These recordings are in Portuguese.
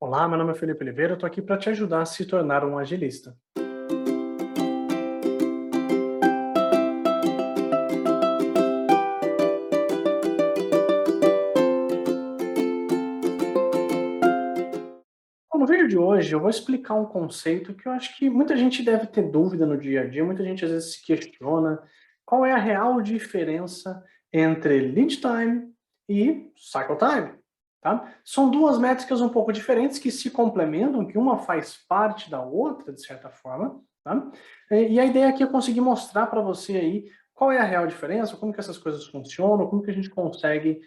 Olá, meu nome é Felipe Oliveira, eu estou aqui para te ajudar a se tornar um agilista. Bom, no vídeo de hoje eu vou explicar um conceito que eu acho que muita gente deve ter dúvida no dia a dia, muita gente às vezes se questiona qual é a real diferença entre lead time e cycle time, tá? São duas métricas um pouco diferentes que se complementam, que uma faz parte da outra, de certa forma, tá? E a ideia aqui é conseguir mostrar para você aí qual é a real diferença, como que essas coisas funcionam, como que a gente consegue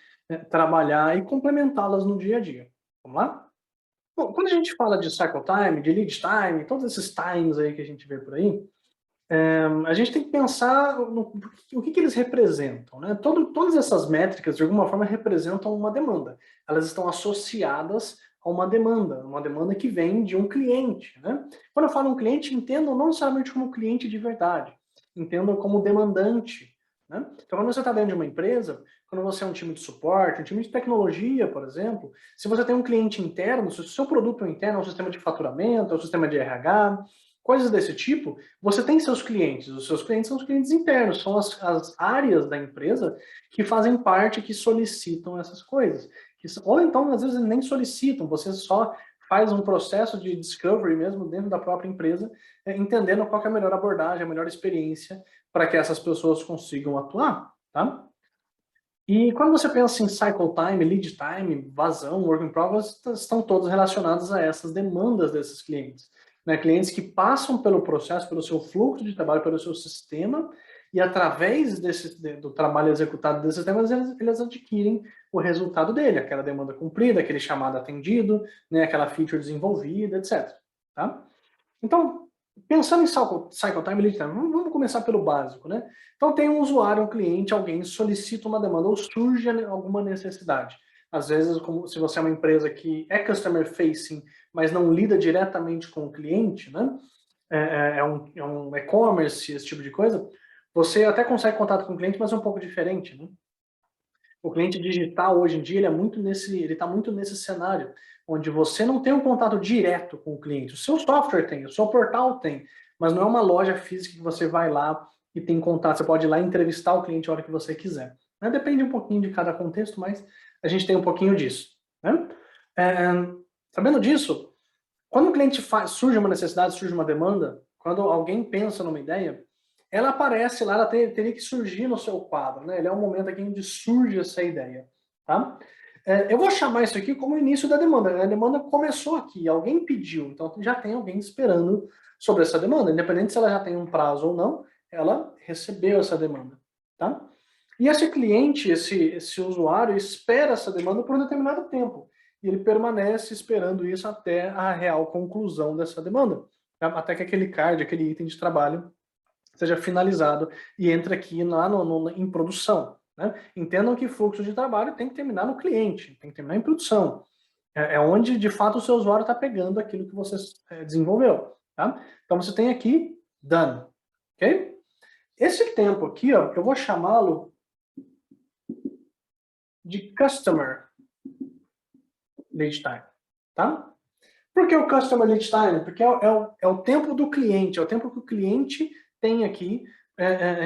trabalhar e complementá-las no dia a dia. Vamos lá? Bom, quando a gente fala de cycle time, de lead time, todos esses times aí que a gente vê por aí, a gente tem que pensar o que eles representam, né? Todas essas métricas, de alguma forma, representam uma demanda. Elas estão associadas a uma demanda que vem de um cliente, né? Quando eu falo um cliente, entendam não necessariamente como cliente de verdade, entendam como demandante, né? Então, quando você está dentro de uma empresa, quando você é um time de suporte, um time de tecnologia, por exemplo, se você tem um cliente interno, se o seu produto interno é um sistema de faturamento, é um sistema de RH, coisas desse tipo, você tem seus clientes. Os seus clientes são os clientes internos, são as áreas da empresa que fazem parte, que solicitam essas coisas. Ou então, às vezes, nem solicitam, você só faz um processo de discovery mesmo dentro da própria empresa, entendendo qual é a melhor abordagem, a melhor experiência para que essas pessoas consigam atuar, tá? E quando você pensa em cycle time, lead time, vazão, work in progress, estão todos relacionados a essas demandas desses clientes, né? Clientes que passam pelo processo, pelo seu fluxo de trabalho, pelo seu sistema, e através do trabalho executado desses sistemas, eles adquirem o resultado dele, aquela demanda cumprida, aquele chamado atendido, né? Aquela feature desenvolvida, etc. Tá? Então, pensando em cycle time e lead time, vamos começar pelo básico, né? Então tem um usuário, um cliente, alguém solicita uma demanda ou surge alguma necessidade. Às vezes, como se você é uma empresa que é customer facing, mas não lida diretamente com o cliente, né? É um e-commerce, esse tipo de coisa, você até consegue contato com o cliente, mas é um pouco diferente, né? O cliente digital hoje em dia ele está muito nesse cenário, onde você não tem um contato direto com o cliente. O seu software tem, o seu portal tem, mas não é uma loja física que você vai lá e tem contato. Você pode ir lá e entrevistar o cliente a hora que você quiser. Né? Depende um pouquinho de cada contexto, mas a gente tem um pouquinho disso. Né? É, sabendo disso, quando o cliente surge uma necessidade, surge uma demanda, quando alguém pensa numa ideia, ela aparece lá, ela teria que surgir no seu quadro, né? Ele é um momento aqui onde surge essa ideia, tá? Eu vou chamar isso aqui como o início da demanda. A demanda começou aqui, alguém pediu, então já tem alguém esperando sobre essa demanda, independente se ela já tem um prazo ou não, ela recebeu essa demanda, tá? E esse cliente, esse usuário, espera essa demanda por um determinado tempo. E ele permanece esperando isso até a real conclusão dessa demanda. Tá? Até que aquele card, aquele item de trabalho, seja finalizado e entre aqui lá em produção. Né? Entendam que fluxo de trabalho tem que terminar no cliente, tem que terminar em produção. É onde, de fato, o seu usuário está pegando aquilo que você desenvolveu. Tá? Então, você tem aqui done. Ok? Esse tempo aqui, ó, eu vou chamá-lo de customer lead time. Tá? Por que o customer lead time? Porque é o tempo do cliente, é o tempo que o cliente tem aqui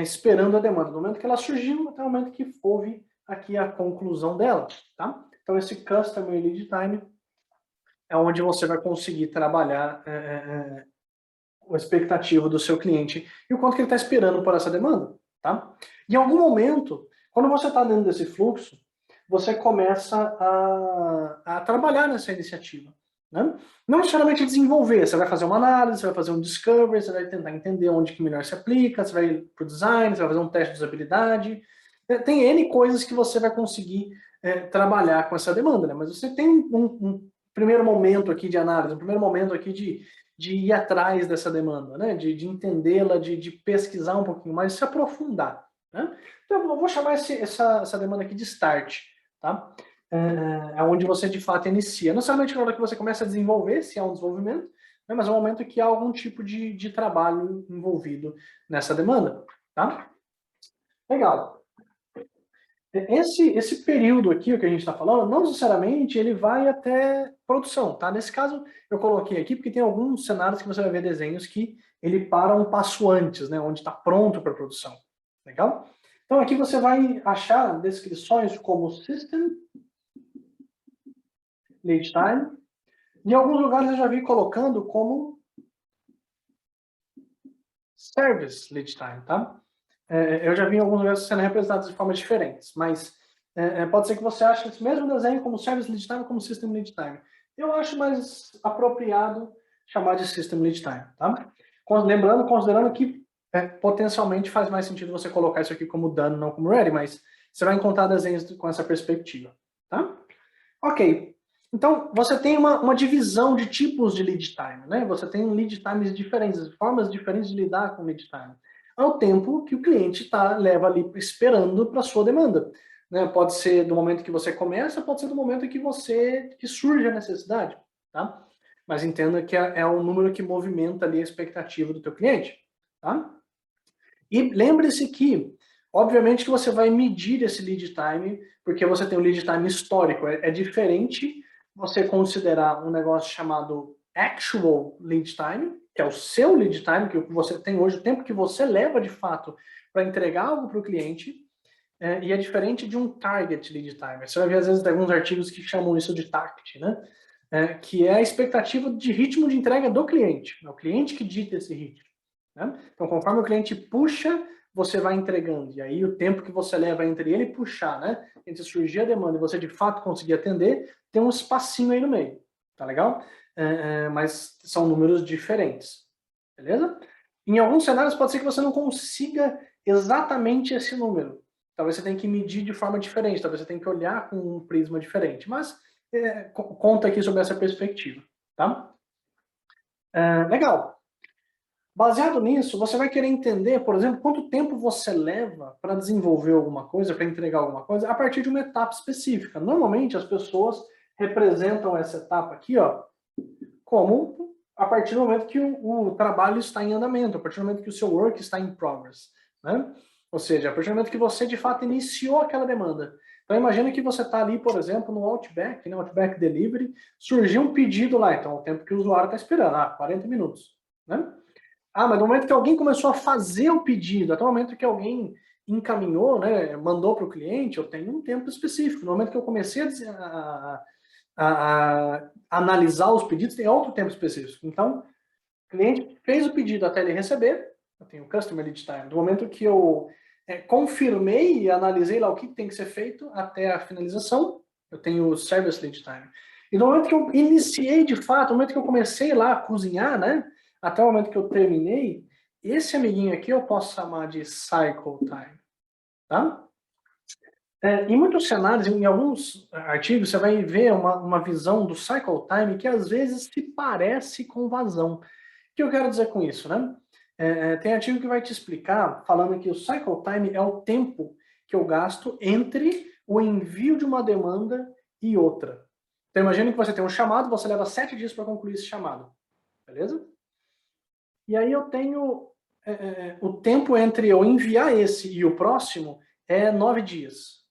esperando a demanda, do momento que ela surgiu até o momento que houve aqui a conclusão dela, tá? Então esse customer lead time é onde você vai conseguir trabalhar a expectativa do seu cliente e o quanto que ele está esperando por essa demanda, tá? Em algum momento, quando você está dentro desse fluxo, você começa a trabalhar nessa iniciativa. Né? Não necessariamente desenvolver, você vai fazer uma análise, você vai fazer um discovery, você vai tentar entender onde que melhor se aplica, você vai para o design, você vai fazer um teste de usabilidade. Tem N coisas que você vai conseguir trabalhar com essa demanda, né? Mas você tem um primeiro momento aqui de análise, um primeiro momento aqui de ir atrás dessa demanda, né? de entendê-la, de pesquisar um pouquinho mais, de se aprofundar. Né? Então, eu vou chamar essa demanda aqui de start. Tá? É onde você de fato inicia. Não somente na hora que você começa a desenvolver, se há um desenvolvimento, né, mas é o momento que há algum tipo de trabalho envolvido nessa demanda. Tá? Legal. Esse período aqui, o que a gente está falando, não necessariamente ele vai até produção, tá? Nesse caso, eu coloquei aqui porque tem alguns cenários que você vai ver desenhos que ele para um passo antes, né? Onde está pronto para produção. Legal? Então aqui você vai achar descrições como System Lead Time. Em alguns lugares eu já vi colocando como Service Lead Time, tá? Eu já vi em alguns lugares sendo representados de formas diferentes, mas pode ser que você ache esse mesmo desenho como Service Lead Time ou como System Lead Time. Eu acho mais apropriado chamar de System Lead Time, tá? Lembrando, considerando que potencialmente faz mais sentido você colocar isso aqui como done, não como ready, mas você vai encontrar desenhos com essa perspectiva, tá? Ok. Então, você tem uma divisão de tipos de lead time, né? Você tem lead times diferentes, formas diferentes de lidar com lead time. Ao tempo que o cliente leva ali esperando para a sua demanda. Né? Pode ser do momento que você começa, pode ser do momento que surge a necessidade, tá? Mas entenda que é o número que movimenta ali a expectativa do teu cliente, tá? E lembre-se que, obviamente, que você vai medir esse lead time, porque você tem um lead time histórico. É diferente você considerar um negócio chamado actual lead time, que é o seu lead time, que você tem hoje, o tempo que você leva de fato para entregar algo para o cliente, e é diferente de um target lead time. Você vai ver, às vezes, alguns artigos que chamam isso de TACT, né? Que é a expectativa de ritmo de entrega do cliente. É o cliente que dita esse ritmo. Né? Então, conforme o cliente puxa, você vai entregando. E aí, o tempo que você leva entre ele puxar, né? Entre surgir a demanda e você de fato conseguir atender, tem um espacinho aí no meio. Tá legal? Mas são números diferentes. Beleza? Em alguns cenários, pode ser que você não consiga exatamente esse número. Talvez você tenha que medir de forma diferente, talvez você tenha que olhar com um prisma diferente. Mas conta aqui sobre essa perspectiva. Tá? Legal. Baseado nisso, você vai querer entender, por exemplo, quanto tempo você leva para desenvolver alguma coisa, para entregar alguma coisa, a partir de uma etapa específica. Normalmente, as pessoas representam essa etapa aqui, ó, como a partir do momento que o trabalho está em andamento, a partir do momento que o seu work está em progress. Né? Ou seja, a partir do momento que você, de fato, iniciou aquela demanda. Então, imagine que você está ali, por exemplo, no Outback, né, Outback Delivery, surgiu um pedido lá, então, o tempo que o usuário está esperando, 40 minutos. Né? Mas no momento que alguém começou a fazer o pedido, até o momento que alguém encaminhou, né, mandou para o cliente, eu tenho um tempo específico. No momento que eu comecei a analisar os pedidos, tem outro tempo específico. Então, o cliente fez o pedido até ele receber, eu tenho o Customer Lead Time. Do momento que eu confirmei e analisei lá o que tem que ser feito até a finalização, eu tenho o Service Lead Time. E no momento que eu iniciei de fato, no momento que eu comecei lá a cozinhar, né, até o momento que eu terminei, esse amiguinho aqui eu posso chamar de Cycle Time. Tá? Em muitos cenários, em alguns artigos, você vai ver uma visão do cycle time que às vezes se parece com vazão. O que eu quero dizer com isso, né? Tem artigo que vai te explicar, falando que o cycle time é o tempo que eu gasto entre o envio de uma demanda e outra. Então imagine que você tem um chamado, você leva 7 dias para concluir esse chamado. Beleza? E aí eu tenho o tempo entre eu enviar esse e o próximo é 9 dias.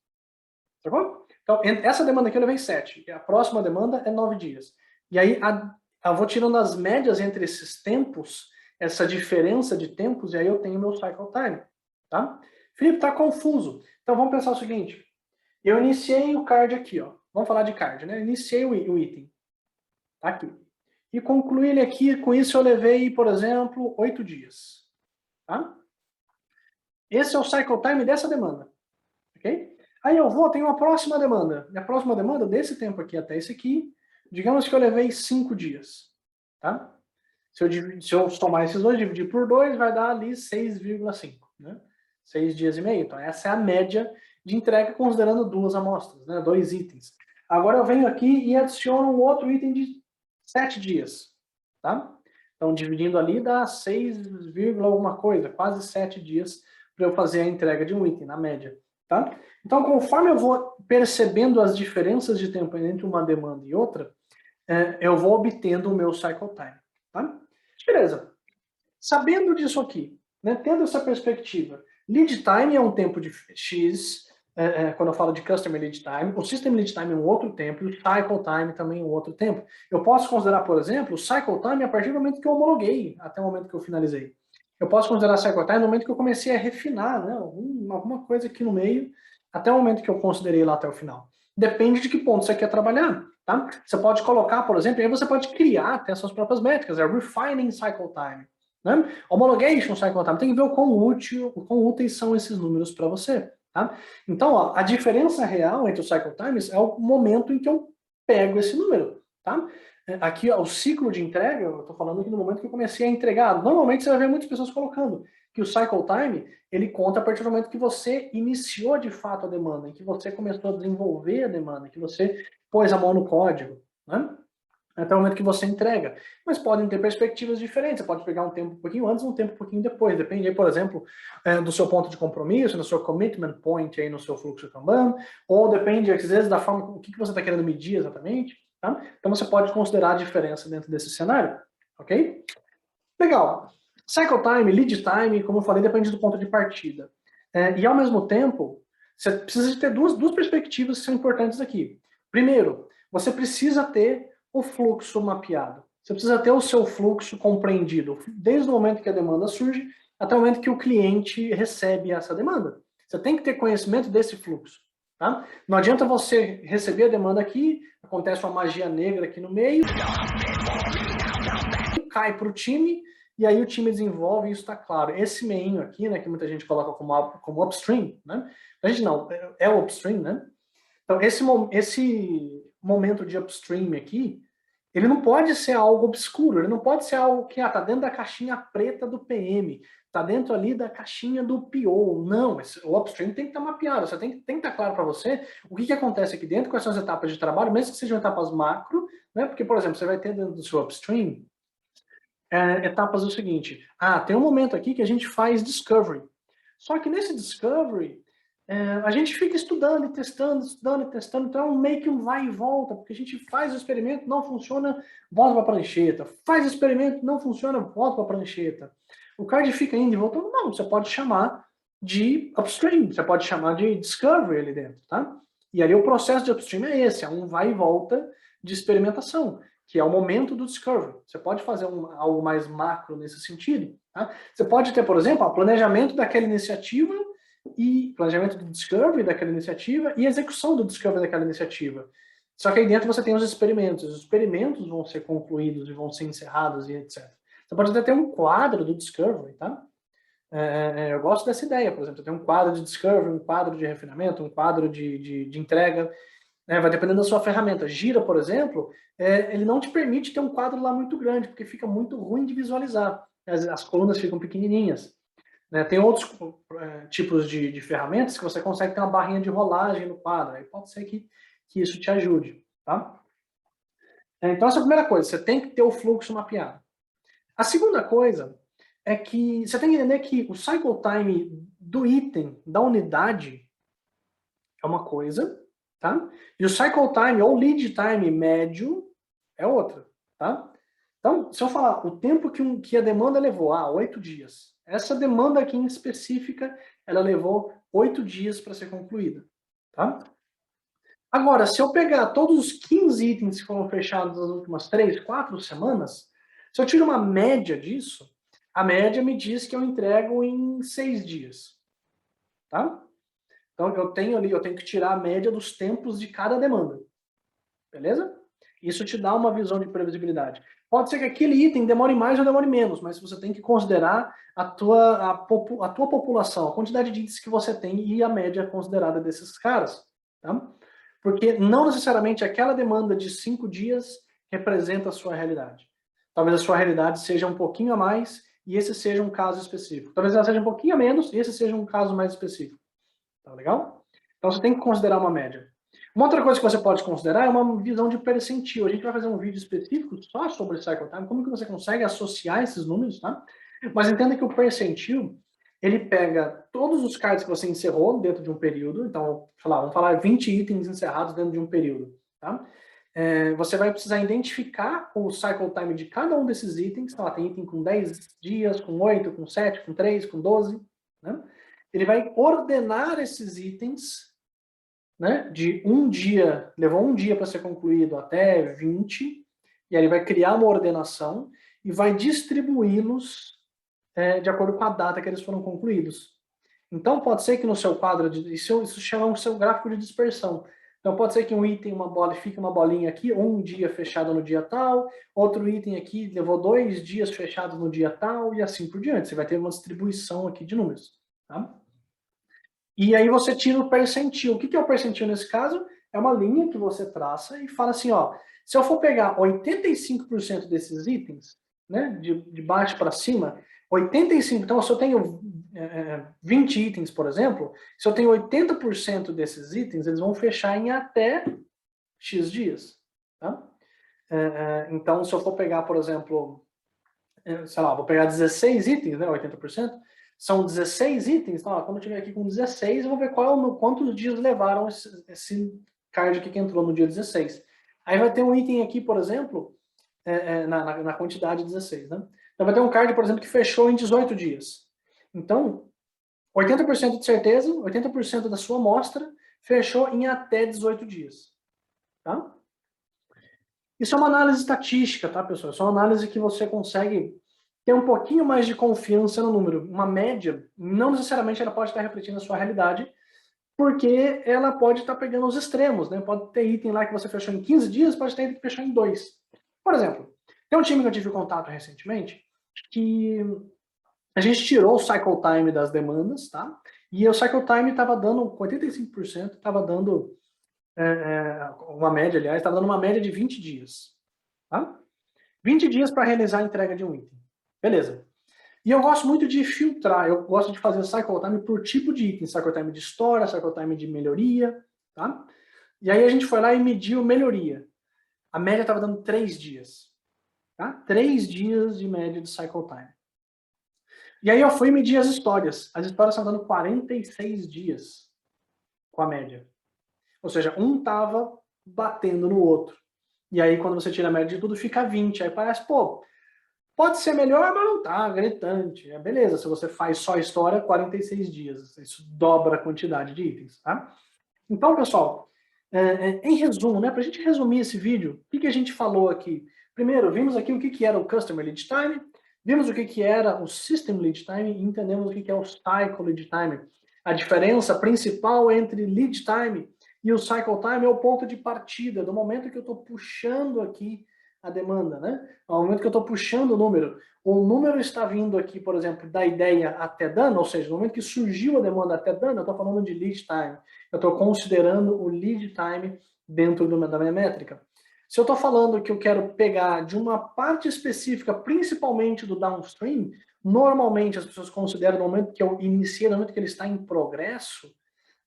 Tá bom? Então, essa demanda aqui eu levei 7. A próxima demanda é 9 dias. E aí eu vou tirando as médias entre esses tempos, essa diferença de tempos, e aí eu tenho meu cycle time. Tá? Felipe, tá confuso. Então vamos pensar o seguinte. Eu iniciei o card aqui, ó. Vamos falar de card, né? Iniciei o item. Tá aqui. E concluí ele aqui, com isso eu levei, por exemplo, 8 dias. Tá? Esse é o cycle time dessa demanda. Ok? Aí eu tenho uma próxima demanda. E a próxima demanda, desse tempo aqui até esse aqui, digamos que eu levei 5 dias. Tá? Se eu somar esses dois, dividir por 2, vai dar ali 6,5. Né? 6 dias e meio. Então, essa é a média de entrega, considerando 2 amostras, né? 2 itens. Agora eu venho aqui e adiciono um outro item de 7 dias. Tá? Então, dividindo ali, dá 6, alguma coisa, quase 7 dias para eu fazer a entrega de um item, na média. Tá? Então, conforme eu vou percebendo as diferenças de tempo entre uma demanda e outra, eu vou obtendo o meu cycle time. Tá? Beleza. Sabendo disso aqui, né, tendo essa perspectiva, lead time é um tempo de X, quando eu falo de Customer Lead Time, o System Lead Time é um outro tempo e o Cycle Time também é um outro tempo. Eu posso considerar, por exemplo, o Cycle Time a partir do momento que eu homologuei, até o momento que eu finalizei. Eu posso considerar Cycle Time no momento que eu comecei a refinar, né, alguma coisa aqui no meio, até o momento que eu considerei lá até o final. Depende de que ponto você quer trabalhar, tá? Você pode colocar, por exemplo, aí você pode criar até suas próprias métricas, é Refining Cycle Time, né? Homologation Cycle Time, tem que ver o quão úteis são esses números para você, tá? Então, ó, a diferença real entre os cycle times é o momento em que eu pego esse número, tá? Aqui, ó, o ciclo de entrega, eu estou falando aqui no momento que eu comecei a entregar. Normalmente você vai ver muitas pessoas colocando que o cycle time, ele conta a partir do momento que você iniciou de fato a demanda, em que você começou a desenvolver a demanda, que você pôs a mão no código, né? Até o momento que você entrega. Mas podem ter perspectivas diferentes. Você pode pegar um tempo um pouquinho antes, um tempo um pouquinho depois. Depende aí, por exemplo, do seu ponto de compromisso, no seu commitment point aí no seu fluxo Kanban, ou depende, às vezes, da forma, o que você está querendo medir exatamente. Tá? Então você pode considerar a diferença dentro desse cenário. Ok? Legal. Cycle time, lead time, como eu falei, depende do ponto de partida. E ao mesmo tempo, você precisa de ter duas perspectivas que são importantes aqui. Primeiro, você precisa ter o fluxo mapeado. Você precisa ter o seu fluxo compreendido, desde o momento que a demanda surge até o momento que o cliente recebe essa demanda. Você tem que ter conhecimento desse fluxo. Tá? Não adianta você receber a demanda aqui, acontece uma magia negra aqui no meio, cai para o time, e aí o time desenvolve e isso está claro. Esse meinho aqui, né, que muita gente coloca como upstream, né? A gente não, é o upstream, né? Então, esse momento de upstream aqui, ele não pode ser algo obscuro, ele não pode ser algo que tá dentro da caixinha preta do PM, tá dentro ali da caixinha do PO. Não, o upstream tem que estar mapeado, você tem que estar claro para você o que acontece aqui dentro, quais são as etapas de trabalho, mesmo que sejam etapas macro, né? Porque, por exemplo, você vai ter dentro do seu upstream etapas do seguinte, tem um momento aqui que a gente faz discovery. Só que nesse discovery, a gente fica estudando e testando, então é um meio que um vai e volta, porque a gente faz o experimento, não funciona, volta para a prancheta. Faz o experimento, não funciona, volta para a prancheta. O card fica indo e voltando. Não, você pode chamar de upstream, você pode chamar de discovery ali dentro, tá? E ali o processo de upstream é esse, é um vai e volta de experimentação, que é o momento do discovery. Você pode fazer algo mais macro nesse sentido, tá? Você pode ter, por exemplo, o planejamento daquela iniciativa e planejamento do discovery daquela iniciativa e execução do discovery daquela iniciativa. Só que aí dentro você tem os experimentos vão ser concluídos e vão ser encerrados e etc. Você pode até ter um quadro do discovery, tá? Eu gosto dessa ideia, por exemplo, você tem um quadro de discovery, um quadro de refinamento, um quadro de entrega, né? Vai dependendo da sua ferramenta. Gira, por exemplo, ele não te permite ter um quadro lá muito grande, porque fica muito ruim de visualizar. As colunas ficam pequenininhas. Né? Tem outros tipos de ferramentas que você consegue ter uma barrinha de rolagem no quadro. Aí pode ser que isso te ajude. Tá? Então, essa é a primeira coisa. Você tem que ter o fluxo mapeado. A segunda coisa é que você tem que entender que o cycle time do item, da unidade, é uma coisa, tá? E o cycle time ou lead time médio é outra, tá? Então, se eu falar o tempo que a demanda levou, 8 dias. Essa demanda aqui em específica, ela levou 8 dias para ser concluída, tá? Agora, se eu pegar todos os 15 itens que foram fechados nas últimas 3, 4 semanas, se eu tiro uma média disso, a média me diz que eu entrego em 6 dias, tá? Então, eu tenho que tirar a média dos tempos de cada demanda. Beleza? Isso te dá uma visão de previsibilidade. Pode ser que aquele item demore mais ou demore menos, mas você tem que considerar a tua população, a quantidade de itens que você tem e a média considerada desses caras. Tá? Porque não necessariamente aquela demanda de 5 dias representa a sua realidade. Talvez a sua realidade seja um pouquinho a mais e esse seja um caso específico. Talvez ela seja um pouquinho a menos e esse seja um caso mais específico. Tá legal? Então você tem que considerar uma média. Uma outra coisa que você pode considerar é uma visão de percentil. A gente vai fazer um vídeo específico só sobre cycle time, como que você consegue associar esses números, tá? Mas entenda que o percentil, ele pega todos os cards que você encerrou dentro de um período, então, vamos falar 20 itens encerrados dentro de um período, tá? Você vai precisar identificar o cycle time de cada um desses itens, então, tem item com 10 dias, com 8, com 7, com 3, com 12, né? Ele vai ordenar esses itens né, de um dia, levou um dia para ser concluído até 20, e aí ele vai criar uma ordenação e vai distribuí-los de acordo com a data que eles foram concluídos. Então, pode ser que no seu quadro, isso chama o seu gráfico de dispersão. Então, pode ser que um item, uma bola, fique uma bolinha aqui, um dia fechado no dia tal, outro item aqui levou 2 dias fechados no dia tal, e assim por diante. Você vai ter uma distribuição aqui de números. Tá? E aí você tira o percentil. O que é o percentil nesse caso? É uma linha que você traça e fala assim, ó, se eu for pegar 85% desses itens, né, de baixo para cima, 85%, então se eu tenho 20 itens, por exemplo, se eu tenho 80% desses itens, eles vão fechar em até X dias. Tá? Então, se eu for pegar, por exemplo, sei lá, vou pegar 16 itens, né, 80%, são 16 itens, então, ó, quando eu estiver aqui com 16, eu vou ver quantos dias levaram esse card aqui que entrou no dia 16. Aí vai ter um item aqui, por exemplo, na quantidade 16, né? Então vai ter um card, por exemplo, que fechou em 18 dias. Então, 80% de certeza, 80% da sua amostra fechou em até 18 dias. Tá? Isso é uma análise estatística, tá, pessoal? Isso é uma análise que você consegue ter um pouquinho mais de confiança no número. Uma média, não necessariamente ela pode estar refletindo a sua realidade, porque ela pode estar pegando os extremos, né? Pode ter item lá que você fechou em 15 dias, pode ter item que fechou em 2. Por exemplo, tem um time que eu tive contato recentemente que a gente tirou o cycle time das demandas, tá? E o cycle time estava dando, com 85%, estava dando uma média, aliás, estava dando uma média de 20 dias. Tá? 20 dias para realizar a entrega de um item. Beleza. E eu gosto muito de filtrar, eu gosto de fazer cycle time por tipo de item, cycle time de história, cycle time de melhoria, tá? E aí a gente foi lá e mediu melhoria. A média estava dando 3 dias, tá? 3 dias de média de cycle time. E aí eu fui medir as histórias. As histórias estão dando 46 dias com a média. Ou seja, um estava batendo no outro. E aí quando você tira a média de tudo, fica 20. Aí parece, pô, pode ser melhor, mas não tá gritante. Beleza, se você faz só a história, 46 dias. Isso dobra a quantidade de itens, tá? Então, pessoal, em resumo, né, para a gente resumir esse vídeo, o que a gente falou aqui? Primeiro, vimos aqui o que era o Customer Lead Time, vimos o que era o System Lead Time e entendemos o que é o Cycle Lead Time. A diferença principal entre Lead Time e o Cycle Time é o ponto de partida, do momento que eu estou puxando aqui a demanda, né? Ao momento que eu estou puxando o número está vindo aqui, por exemplo, da ideia até dano, ou seja, no momento que surgiu a demanda até dano, eu estou falando de Lead Time. Eu estou considerando o lead time dentro da minha métrica. Se eu estou falando que eu quero pegar de uma parte específica, principalmente do downstream, normalmente as pessoas consideram no momento que eu iniciei, no momento que ele está em progresso,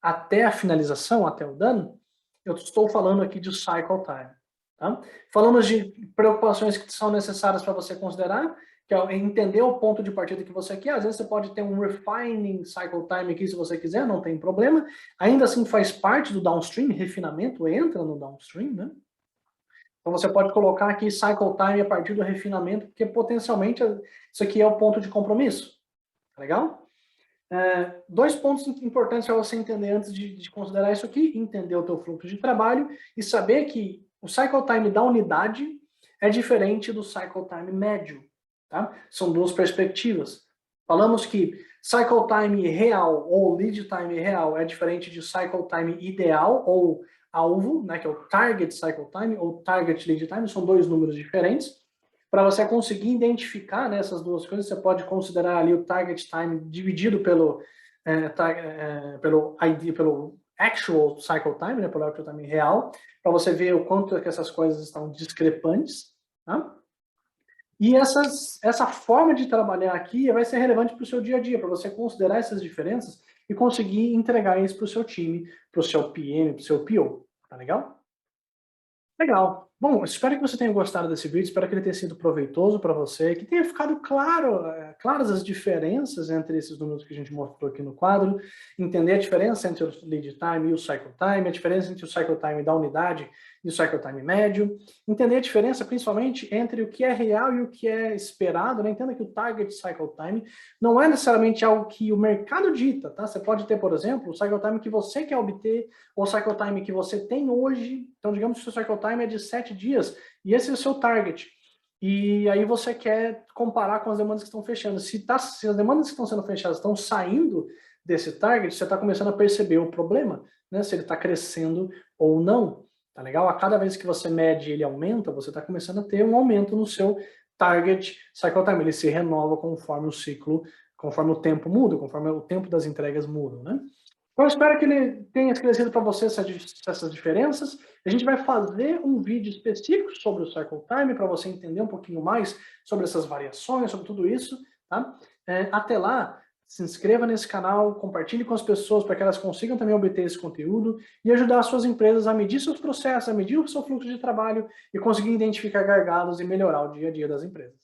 até a finalização, até o dano, eu estou falando aqui de cycle time. Tá? Falamos de preocupações que são necessárias para você considerar, que é entender o ponto de partida que você quer. Às vezes você pode ter um refining cycle time aqui se você quiser, não tem problema. Ainda assim faz parte do downstream, refinamento entra no downstream, né? Então você pode colocar aqui cycle time a partir do refinamento, porque potencialmente isso aqui é o ponto de compromisso. Tá legal? 2 pontos importantes para você entender antes de considerar isso aqui: entender o teu fluxo de trabalho e saber que o cycle time da unidade é diferente do cycle time médio. Tá? São duas perspectivas. Falamos que cycle time real ou lead time real é diferente de cycle time ideal ou alvo, né, que é o target cycle time ou target lead time, são 2 números diferentes. Para você conseguir identificar, né, essas duas coisas, você pode considerar ali o target time dividido pelo actual cycle time, né, pelo actual time real, para você ver o quanto que essas coisas estão discrepantes. Tá? E essa forma de trabalhar aqui vai ser relevante para o seu dia a dia, para você considerar essas diferenças e conseguir entregar isso para o seu time, para o seu PM, para o seu PO. Tá legal? Legal. Bom, espero que você tenha gostado desse vídeo, espero que ele tenha sido proveitoso para você, que tenha ficado claras as diferenças entre esses números que a gente mostrou aqui no quadro, entender a diferença entre o lead time e o cycle time, a diferença entre o cycle time da unidade e o cycle time médio, entender a diferença principalmente entre o que é real e o que é esperado, né? Entenda que o target cycle time não é necessariamente algo que o mercado dita, tá? Você pode ter, por exemplo, o cycle time que você quer obter, ou o cycle time que você tem hoje. Então, digamos que o seu cycle time é de 7 dias, e esse é o seu target. E aí você quer comparar com as demandas que estão fechando. Se as demandas que estão sendo fechadas estão saindo desse target, você está começando a perceber o problema, né? Se ele está crescendo ou não. Tá legal? A cada vez que você mede ele aumenta, você está começando a ter um aumento no seu target cycle time. Ele se renova conforme o ciclo, conforme o tempo muda, conforme o tempo das entregas mudam, né? Então, eu espero que ele tenha esclarecido para você essas diferenças. A gente vai fazer um vídeo específico sobre o cycle time, para você entender um pouquinho mais sobre essas variações, sobre tudo isso. Tá? Até lá, se inscreva nesse canal, compartilhe com as pessoas para que elas consigam também obter esse conteúdo e ajudar as suas empresas a medir seus processos, a medir o seu fluxo de trabalho e conseguir identificar gargalos e melhorar o dia a dia das empresas.